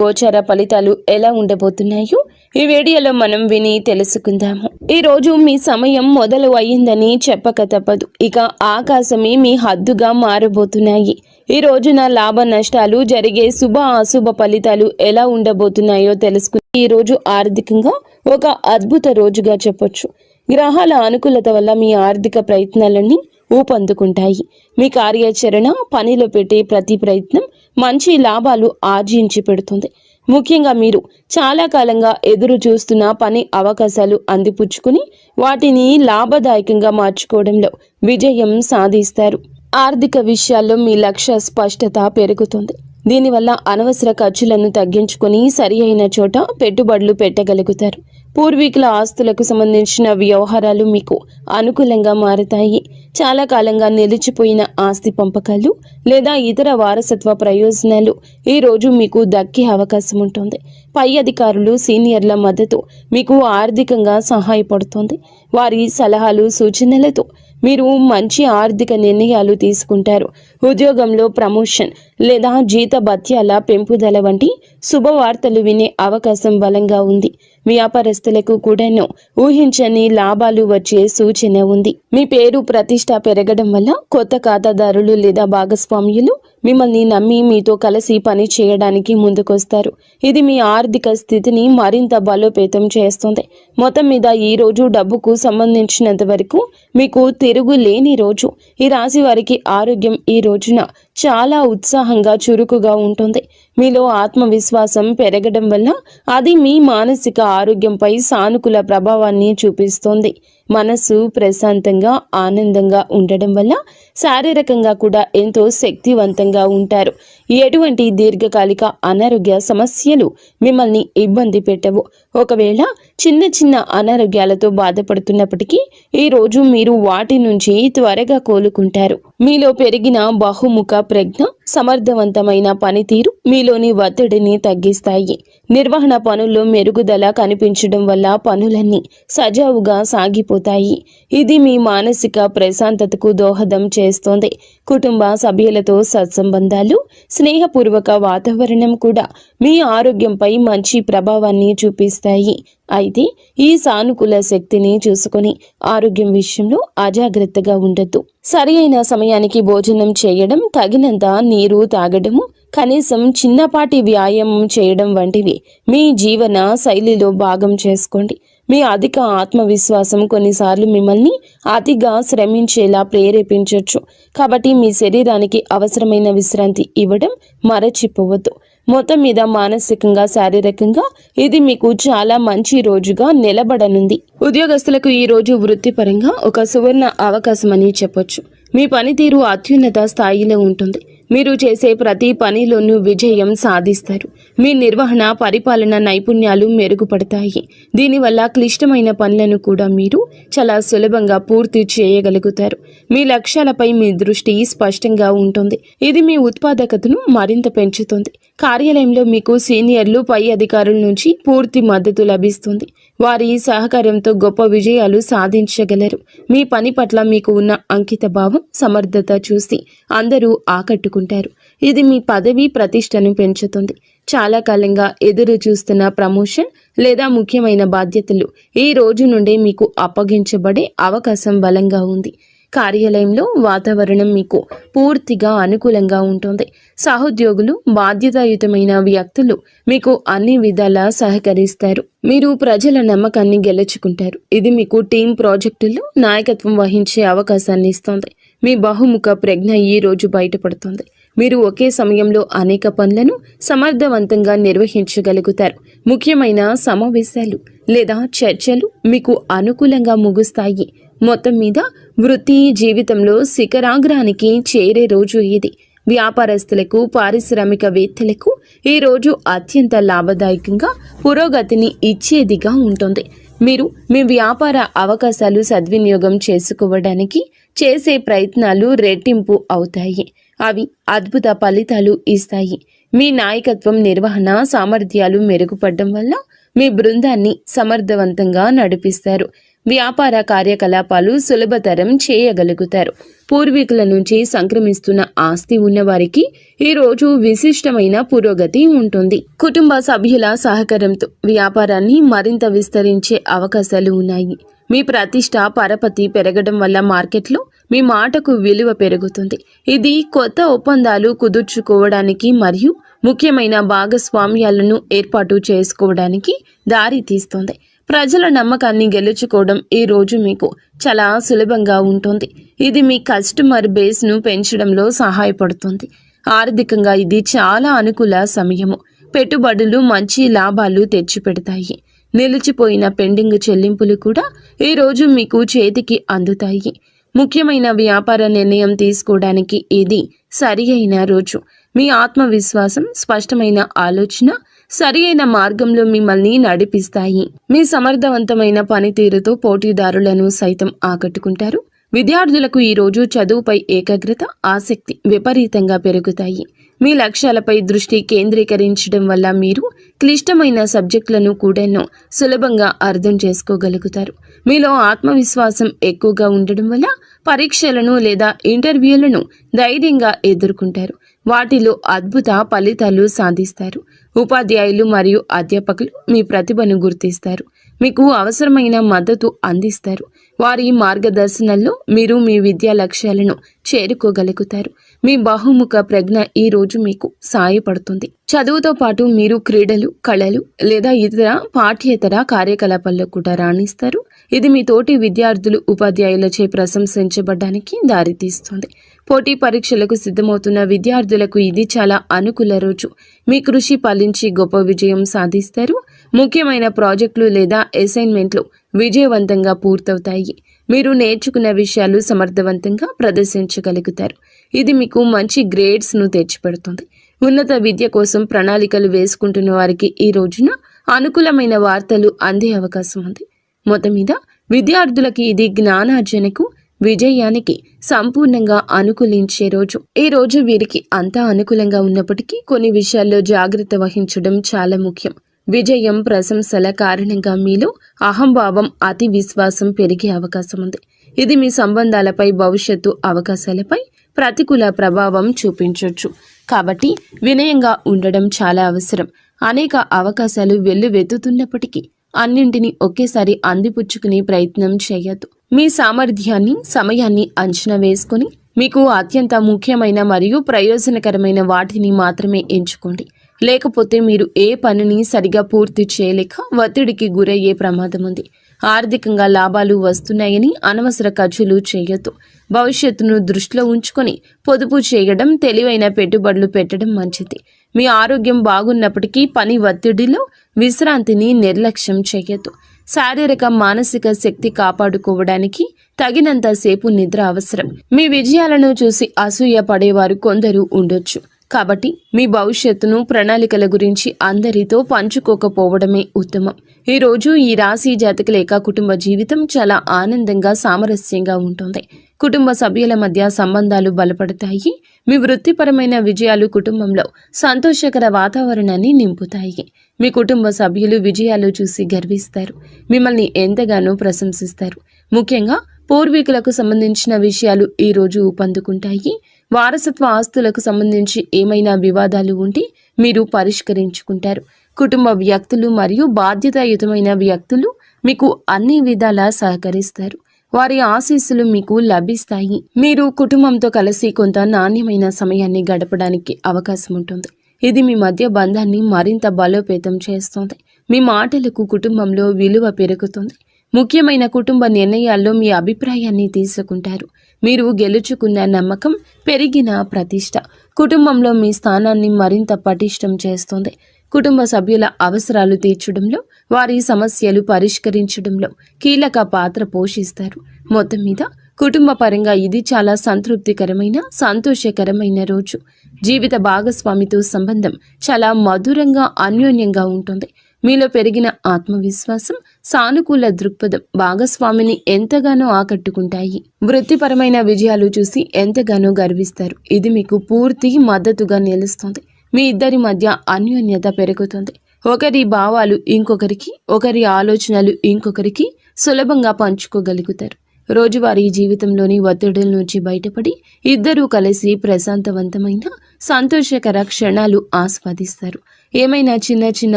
గోచార ఫలితాలు ఎలా ఉండబోతున్నాయో ఈ వీడియోలో మనం విని తెలుసుకుందాము. ఈ రోజు మీ సమయం మొదలు అయ్యిందని చెప్పక తప్పదు. ఇక ఆకాశమే మీ హద్దుగా మారబోతున్నాయి. ఈ రోజున లాభ నష్టాలు జరిగే శుభ అశుభ ఫలితాలు ఎలా ఉండబోతున్నాయో తెలుసుకుని ఈ రోజు ఆర్థికంగా ఒక అద్భుత రోజుగా చెప్పొచ్చు. గ్రహాల అనుకూలత వల్ల మీ ఆర్థిక ప్రయత్నాలన్నీ ఊపందుకుంటాయి. మీ కార్యాచరణ, పనిలో పెట్టే ప్రతి ప్రయత్నం మంచి లాభాలు ఆర్జించి పెడుతుంది. ముఖ్యంగా మీరు చాలా కాలంగా ఎదురు చూస్తున్న పని అవకాశాలు అందిపుచ్చుకుని వాటిని లాభదాయకంగా మార్చుకోవడంలో విజయం సాధిస్తారు. ఆర్థిక విషయాల్లో మీ లక్ష్య స్పష్టత పెరుగుతుంది. దీనివల్ల అనవసర ఖర్చులను తగ్గించుకొని సరి అయిన చోట పెట్టుబడులు పెట్టగలుగుతారు. పూర్వీకుల ఆస్తులకు సంబంధించిన వ్యవహారాలు మీకు అనుకూలంగా మారతాయి. చాలా కాలంగా నిలిచిపోయిన ఆస్తి పంపకాలు లేదా ఇతర వారసత్వ ప్రయోజనాలు ఈ రోజు మీకు దక్కే అవకాశం ఉంటుంది. పై అధికారులు, సీనియర్ల మద్దతు మీకు ఆర్థికంగా సహాయపడుతుంది. వారి సలహాలు, సూచనలతో మీరు మంచి ఆర్థిక నిర్ణయాలు తీసుకుంటారు. ఉద్యోగంలో ప్రమోషన్ లేదా జీతభత్యాల పెంపుదల వంటి శుభవార్తలు వినే అవకాశం బలంగా ఉంది. వ్యాపారస్తులకు కూడాను ఊహించని లాభాలు వచ్చే సూచన ఉంది. మీ పేరు ప్రతిష్ట పెరగడం వల్ల కొత్త ఖాతాదారులు లేదా భాగస్వామ్యులు మిమ్మల్ని నమ్మి మీతో కలిసి పని చేయడానికి ముందుకొస్తారు. ఇది మీ ఆర్థిక స్థితిని మరింత బలోపేతం చేస్తుంది. మొత్తం మీద ఈ రోజు డబ్బుకు సంబంధించినంత వరకు మీకు తిరుగులేని రోజు. ఈ రాశి వారికి ఆరోగ్యం ఈ రోజున చాలా ఉత్సాహంగా, చురుకుగా ఉంటుంది. మీలో ఆత్మవిశ్వాసం పెరగడం వల్ల అది మీ మానసిక ఆరోగ్యంపై సానుకూల ప్రభావాన్ని చూపిస్తుంది. మనసు ప్రశాంతంగా, ఆనందంగా ఉండడం వల్ల శారీరకంగా కూడా ఎంతో శక్తివంతంగా ఉంటారు. ఎటువంటి దీర్ఘకాలిక అనారోగ్య సమస్యలు మిమ్మల్ని ఇబ్బంది పెట్టవు. ఒకవేళ చిన్న చిన్న అనారోగ్యాలతో బాధపడుతున్నప్పటికీ ఈ రోజు మీరు వాటి నుంచి త్వరగా కోలుకుంటారు. మీలో పెరిగిన బహుముఖ ప్రజ్ఞ, సమర్థవంతమైన పనితీరు మీలోని ఒత్తిడిని తగ్గిస్తాయి. నిర్వహణ పనుల్లో మెరుగుదల కనిపించడం వల్ల పనులన్నీ సజావుగా సాగిపోతాయి. ఇది మీ మానసిక ప్రశాంతతకు దోహదం చేస్తుంది. కుటుంబ సభ్యులతో సత్సంబంధాలు, స్నేహపూర్వక వాతావరణం కూడా మీ ఆరోగ్యంపై మంచి ప్రభావాన్ని చూపిస్తాయి. అయితే ఈ సానుకూల శక్తిని చూసుకొని ఆరోగ్యం విషయంలో అజాగ్రత్తగా ఉండొద్దు. సరి అయిన సమయానికి భోజనం చేయడం, తగినంత నీరు తాగడము, కనీసం చిన్నపాటి వ్యాయామం చేయడం వంటివి మీ జీవన శైలిలో భాగం చేసుకోండి. మీ అధిక ఆత్మవిశ్వాసం కొన్నిసార్లు మిమ్మల్ని అతిగా శ్రమించేలా ప్రేరేపించవచ్చు. కాబట్టి మీ శరీరానికి అవసరమైన విశ్రాంతి ఇవ్వడం మరచిపోవద్దు. మొత్తం మీద మానసికంగా, శారీరకంగా ఇది మీకు చాలా మంచి రోజుగా నిలబడనుంది. ఉద్యోగస్తులకు ఈ రోజు వృత్తిపరంగా ఒక సువర్ణ అవకాశం అని చెప్పొచ్చు. మీ పనితీరు అత్యున్నత స్థాయిలో ఉంటుంది. మీరు చేసే ప్రతి పనిలోనూ విజయం సాధిస్తారు. మీ నిర్వహణ, పరిపాలన నైపుణ్యాలు మెరుగుపడతాయి. దీనివల్ల క్లిష్టమైన పనులను కూడా మీరు చాలా సులభంగా పూర్తి చేయగలుగుతారు. మీ లక్ష్యాలపై మీ దృష్టి స్పష్టంగా ఉంటుంది. ఇది మీ ఉత్పాదకతను మరింత పెంచుతుంది. కార్యాలయంలో మీకు సీనియర్లు, పై అధికారుల నుంచి పూర్తి మద్దతు లభిస్తుంది. వారి సహకారంతో గొప్ప విజయాలు సాధించగలరు. మీ పని పట్ల మీకు ఉన్న అంకిత భావం, సమర్థత చూసి అందరూ ఆకట్టుకుంటారు. ఇది మీ పదవి ప్రతిష్టను పెంచుతుంది. చాలా కాలంగా ఎదురు చూస్తున్న ప్రమోషన్ లేదా ముఖ్యమైన బాధ్యతలు ఈ రోజు నుండే మీకు అప్పగించబడే అవకాశం బలంగా ఉంది. కార్యాలయంలో వాతావరణం మీకు పూర్తిగా అనుకూలంగా ఉంటుంది. సహోద్యోగులు, బాధ్యతాయుతమైన వ్యక్తులు మీకు అన్ని విధాలా సహకరిస్తారు. మీరు ప్రజల నమ్మకాన్ని గెలుచుకుంటారు. ఇది మీకు టీం ప్రాజెక్టుల్లో నాయకత్వం వహించే అవకాశాన్ని ఇస్తుంది. మీ బహుముఖ ప్రజ్ఞ ఈ రోజు బయటపడుతుంది. మీరు ఒకే సమయంలో అనేక పనులను సమర్థవంతంగా నిర్వహించగలుగుతారు. ముఖ్యమైన సమావేశాలు లేదా చర్చలు మీకు అనుకూలంగా ముగుస్తాయి. మొత్తం మీద వృత్తి జీవితంలో శిఖరాగ్రానికి చేరే రోజు ఇది. వ్యాపారస్తులకు, పారిశ్రామికవేత్తలకు ఈ రోజు అత్యంత లాభదాయకంగా, పురోగతిని ఇచ్చేదిగా ఉంటుంది. మీరు మీ వ్యాపార అవకాశాలు సద్వినియోగం చేసుకోవడానికి చేసే ప్రయత్నాలు రెట్టింపు అవుతాయి. అవి అద్భుత ఫలితాలు ఇస్తాయి. మీ నాయకత్వం, నిర్వహణ సామర్థ్యాలు మెరుగుపడడం వల్ల మీ బృందాన్ని సమర్థవంతంగా నడిపిస్తారు. వ్యాపార కార్యకలాపాలు సులభతరం చేయగలుగుతారు. పూర్వీకుల నుంచి సంక్రమిస్తున్న ఆస్తి ఉన్నవారికి ఈ రోజు విశిష్టమైన పురోగతి ఉంటుంది. కుటుంబ సభ్యుల సహకారంతో వ్యాపారాన్ని మరింత విస్తరించే అవకాశాలు ఉన్నాయి. మీ ప్రతిష్ట పరపతి పెరగడం వల్ల మార్కెట్లో మీ మాటకు విలువ పెరుగుతుంది. ఇది కొత్త ఒప్పందాలు కుదుర్చుకోవడానికి మరియు ముఖ్యమైన భాగస్వామ్యాలను ఏర్పాటు చేసుకోవడానికి దారి తీస్తుంది. ప్రజల నమ్మకాన్ని గెలుచుకోవడం ఈ రోజు మీకు చాలా సులభంగా ఉంటుంది. ఇది మీ కస్టమర్ బేస్ను పెంచడంలో సహాయపడుతుంది. ఆర్థికంగా ఇది చాలా అనుకూల సమయము. పెట్టుబడులు మంచి లాభాలు తెచ్చిపెడతాయి. నిలిచిపోయిన పెండింగ్ చెల్లింపులు కూడా ఈ రోజు మీకు చేతికి అందుతాయి. ముఖ్యమైన వ్యాపార నిర్ణయం తీసుకోవడానికి ఇది సరి అయిన రోజు. మీ ఆత్మవిశ్వాసం, స్పష్టమైన ఆలోచన సరి అయిన మార్గంలో మిమ్మల్ని నడిపిస్తాయి. మీ సమర్థవంతమైన పనితీరుతో పోటీదారులను సైతం ఆకట్టుకుంటారు. విద్యార్థులకు ఈ రోజు చదువుపై ఏకాగ్రత, ఆసక్తి విపరీతంగా పెరుగుతాయి. మీ లక్ష్యాలపై దృష్టి కేంద్రీకరించడం వల్ల మీరు క్లిష్టమైన సబ్జెక్టులను కూడా సులభంగా అర్థం చేసుకోగలుగుతారు. మీలో ఆత్మవిశ్వాసం ఎక్కువగా ఉండడం వల్ల పరీక్షలను లేదా ఇంటర్వ్యూలను ధైర్యంగా ఎదుర్కొంటారు. వాటిలో అద్భుత ఫలితాలు సాధిస్తారు. ఉపాధ్యాయులు మరియు అధ్యాపకులు మీ ప్రతిభను గుర్తిస్తారు. మీకు అవసరమైన మద్దతు అందిస్తారు. వారి మార్గదర్శనంలో మీరు మీ విద్యా లక్ష్యాలను చేరుకోగలుగుతారు. మీ బహుముఖ ప్రజ్ఞ ఈ రోజు మీకు సహాయపడుతుంది. చదువుతో పాటు మీరు క్రీడలు, కళలు లేదా ఇతర పాఠ్యేతర కార్యకలాపాల్లో కూడా రాణిస్తారు. ఇది మీ తోటి విద్యార్థులు, ఉపాధ్యాయులచే ప్రశంసించబడడానికి దారితీస్తుంది. పోటీ పరీక్షలకు సిద్ధమవుతున్న విద్యార్థులకు ఇది చాలా అనుకూల రోజు. మీ కృషి ఫలించి గొప్ప విజయం సాధిస్తారు. ముఖ్యమైన ప్రాజెక్టులు లేదా అసైన్మెంట్లు విజయవంతంగా పూర్తవుతాయి. మీరు నేర్చుకున్న విషయాలు సమర్థవంతంగా ప్రదర్శించగలుగుతారు. ఇది మీకు మంచి గ్రేడ్స్ను తెచ్చిపెడుతుంది. ఉన్నత విద్య కోసం ప్రణాళికలు వేసుకుంటున్న వారికి ఈ రోజున అనుకూలమైన వార్తలు అందే అవకాశం ఉంది. మొత్తం మీద విద్యార్థులకి ఇది జ్ఞానార్జనకు, విజయానికి సంపూర్ణంగా అనుకూలించే రోజు. ఈ రోజు వీరికి అంతా అనుకూలంగా ఉన్నప్పటికీ కొన్ని విషయాల్లో జాగ్రత్త వహించడం చాలా ముఖ్యం. విజయం, ప్రశంసల కారణంగా మీలో అహంభావం, అతి విశ్వాసం పెరిగే అవకాశం ఉంది. ఇది మీ సంబంధాలపై, భవిష్యత్తు అవకాశాలపై ప్రతికూల ప్రభావం చూపించవచ్చు. కాబట్టి వినయంగా ఉండడం చాలా అవసరం. అనేక అవకాశాలు వెల్లువెత్తుతున్నప్పటికీ అన్నింటినీ ఒకేసారి అందిపుచ్చుకునే ప్రయత్నం చేయొద్దు. మీ సామర్థ్యాన్ని, సమయాన్ని అంచనా వేసుకొని మీకు అత్యంత ముఖ్యమైన మరియు ప్రయోజనకరమైన వాటిని మాత్రమే ఎంచుకోండి. లేకపోతే మీరు ఏ పనిని సరిగా పూర్తి చేయలేక ఒత్తిడికి గురయ్యే ప్రమాదం ఉంది. ఆర్థికంగా లాభాలు వస్తున్నాయని అనవసర ఖర్చులు చేయొద్దు. భవిష్యత్తును దృష్టిలో ఉంచుకొని పొదుపు చేయడం, తెలివైన పెట్టుబడులు పెట్టడం మంచిది. మీ ఆరోగ్యం బాగున్నప్పటికీ పని ఒత్తిడిలో విశ్రాంతిని నిర్లక్ష్యం చేయొద్దు. శారీరక, మానసిక శక్తి కాపాడుకోవడానికి తగినంత సేపు నిద్ర అవసరం. మీ విజయాలను చూసి అసూయ పడేవారు కొందరు ఉండొచ్చు. కాబట్టి మీ భవిష్యత్తును, ప్రణాళికల గురించి అందరితో పంచుకోకపోవడమే ఉత్తమం. ఈరోజు ఈ రాశి జాతకుల యొక్క కుటుంబ జీవితం చాలా ఆనందంగా, సామరస్యంగా ఉంటుంది. కుటుంబ సభ్యుల మధ్య సంబంధాలు బలపడతాయి. మీ వృత్తిపరమైన విజయాలు కుటుంబంలో సంతోషకర వాతావరణాన్ని నింపుతాయి. మీ కుటుంబ సభ్యులు విజయాలు చూసి గర్విస్తారు. మిమ్మల్ని ఎంతగానో ప్రశంసిస్తారు. ముఖ్యంగా పూర్వీకులకు సంబంధించిన విషయాలు ఈ రోజు ఊపందుకుంటాయి. వారసత్వ ఆస్తులకు సంబంధించి ఏమైనా వివాదాలు ఉంటే మీరు పరిష్కరించుకుంటారు. కుటుంబ వ్యక్తులు మరియు బాధ్యతాయుతమైన వ్యక్తులు మీకు అన్ని విధాలా సహకరిస్తారు. వారి ఆశీస్సులు మీకు లభిస్తాయి. మీరు కుటుంబంతో కలిసి కొంత నాణ్యమైన సమయాన్ని గడపడానికి అవకాశం ఉంటుంది. ఇది మీ మధ్య బంధాన్ని మరింత బలోపేతం చేస్తుంది. మీ మాటలకు కుటుంబంలో విలువ పెరుగుతుంది. ముఖ్యమైన కుటుంబ నిర్ణయాల్లో మీ అభిప్రాయాన్ని తీసుకుంటారు. మీరు గెలుచుకున్న నమ్మకం, పెరిగిన ప్రతిష్ట కుటుంబంలో మీ స్థానాన్ని మరింత పటిష్టం చేస్తుంది. కుటుంబ సభ్యుల అవసరాలు తీర్చడంలో, వారి సమస్యలు పరిష్కరించడంలో కీలక పాత్ర పోషిస్తారు. మొత్తం మీద కుటుంబ పరంగా ఇది చాలా సంతృప్తికరమైన, సంతోషకరమైన రోజు. జీవిత భాగస్వామితో సంబంధం చాలా మధురంగా, అన్యోన్యంగా ఉంటుంది. మీలో పెరిగిన ఆత్మవిశ్వాసం, సానుకూల దృక్పథం భాగస్వామిని ఎంతగానో ఆకట్టుకుంటాయి. వృత్తిపరమైన విజయాలు చూసి ఎంతగానో గర్విస్తారు. ఇది మీకు పూర్తి మద్దతుగా నిలుస్తుంది. మీ ఇద్దరి మధ్య అన్యోన్యత పెరుగుతుంది. ఒకరి భావాలు ఇంకొకరికి, ఒకరి ఆలోచనలు ఇంకొకరికి సులభంగా పంచుకోగలుగుతారు. రోజువారీ జీవితంలోని ఒత్తిడుల నుంచి బయటపడి ఇద్దరూ కలిసి ప్రశాంతవంతమైన సంతోషకర క్షణాలు ఆస్వాదిస్తారు. ఏమైనా చిన్న చిన్న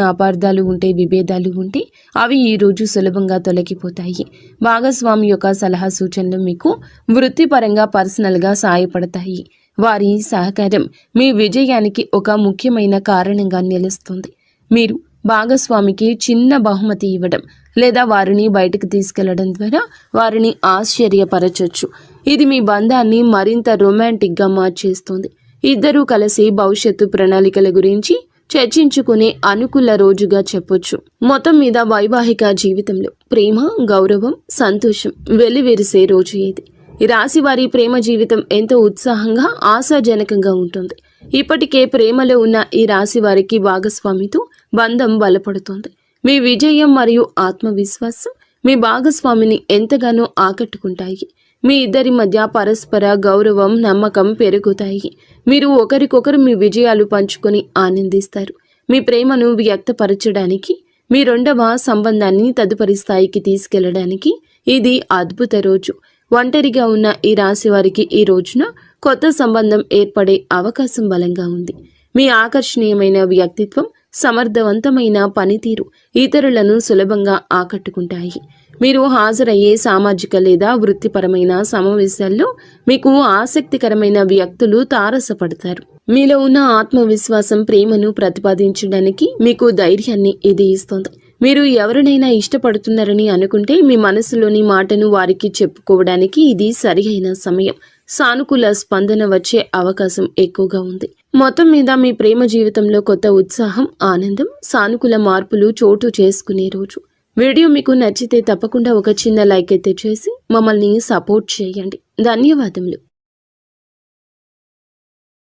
అపార్థాలు ఉంటే, విభేదాలు ఉంటే అవి ఈ రోజు సులభంగా తొలగిపోతాయి. భాగస్వామి యొక్క సలహా సూచనలు మీకు వృత్తిపరంగా పర్సనల్గా సాయపడతాయి. వారి సహకారం మీ విజయానికి ఒక ముఖ్యమైన కారణంగా నిలుస్తుంది. మీరు భాగస్వామికి చిన్న బహుమతి ఇవ్వడం లేదా వారిని బయటకు తీసుకెళ్లడం ద్వారా వారిని ఆశ్చర్యపరచొచ్చు. ఇది మీ బంధాన్ని మరింత రొమాంటిక్గా మార్చేస్తుంది. ఇద్దరూ కలిసి భవిష్యత్తు ప్రణాళికల గురించి చర్చించుకునే అనుకూల రోజుగా చెప్పొచ్చు. మొత్తం మీద వైవాహిక జీవితంలో ప్రేమ, గౌరవం, సంతోషం వెల్లివిరిసే రోజు ఇది. ఈ రాశి వారి ప్రేమ జీవితం ఎంతో ఉత్సాహంగా, ఆశాజనకంగా ఉంటుంది. ఇప్పటికే ప్రేమలో ఉన్న ఈ రాశి వారికి భాగస్వామితో బంధం బలపడుతుంది. మీ విజయం మరియు ఆత్మవిశ్వాసం మీ భాగస్వామిని ఎంతగానో ఆకట్టుకుంటాయి. మీ ఇద్దరి మధ్య పరస్పర గౌరవం, నమ్మకం పెరుగుతాయి. మీరు ఒకరికొకరు మీ విజయాలు పంచుకొని ఆనందిస్తారు. మీ ప్రేమను వ్యక్తపరచడానికి, మీ రెండవ సంబంధాన్ని తదుపరి స్థాయికి తీసుకెళ్లడానికి ఇది అద్భుత రోజు. ఒంటరిగా ఉన్న ఈ రాశి వారికి ఈ రోజున కొత్త సంబంధం ఏర్పడే అవకాశం బలంగా ఉంది. మీ ఆకర్షణీయమైన వ్యక్తిత్వం, సమర్థవంతమైన పనితీరు ఇతరులను సులభంగా ఆకట్టుకుంటాయి. మీరు హాజరయ్యే సామాజిక లేదా వృత్తిపరమైన సమావేశాల్లో మీకు ఆసక్తికరమైన వ్యక్తులు తారసపడతారు. మీలో ఉన్న ఆత్మవిశ్వాసం ప్రేమను ప్రతిపాదించడానికి మీకు ధైర్యాన్ని ఇది ఇస్తుంది. మీరు ఎవరినైనా ఇష్టపడుతున్నారని అనుకుంటే మీ మనసులోని మాటను వారికి చెప్పుకోవడానికి ఇది సరియైన సమయం. సానుకూల స్పందన వచ్చే అవకాశం ఎక్కువగా ఉంది. మొత్తం మీద మీ ప్రేమ జీవితంలో కొత్త ఉత్సాహం, ఆనందం, సానుకూల మార్పులు చోటు చేసుకునే రోజు. వీడియో మీకు నచ్చితే తప్పకుండా ఒక చిన్న లైక్ అయితే చేసి మమ్మల్ని సపోర్ట్ చేయండి. ధన్యవాదములు.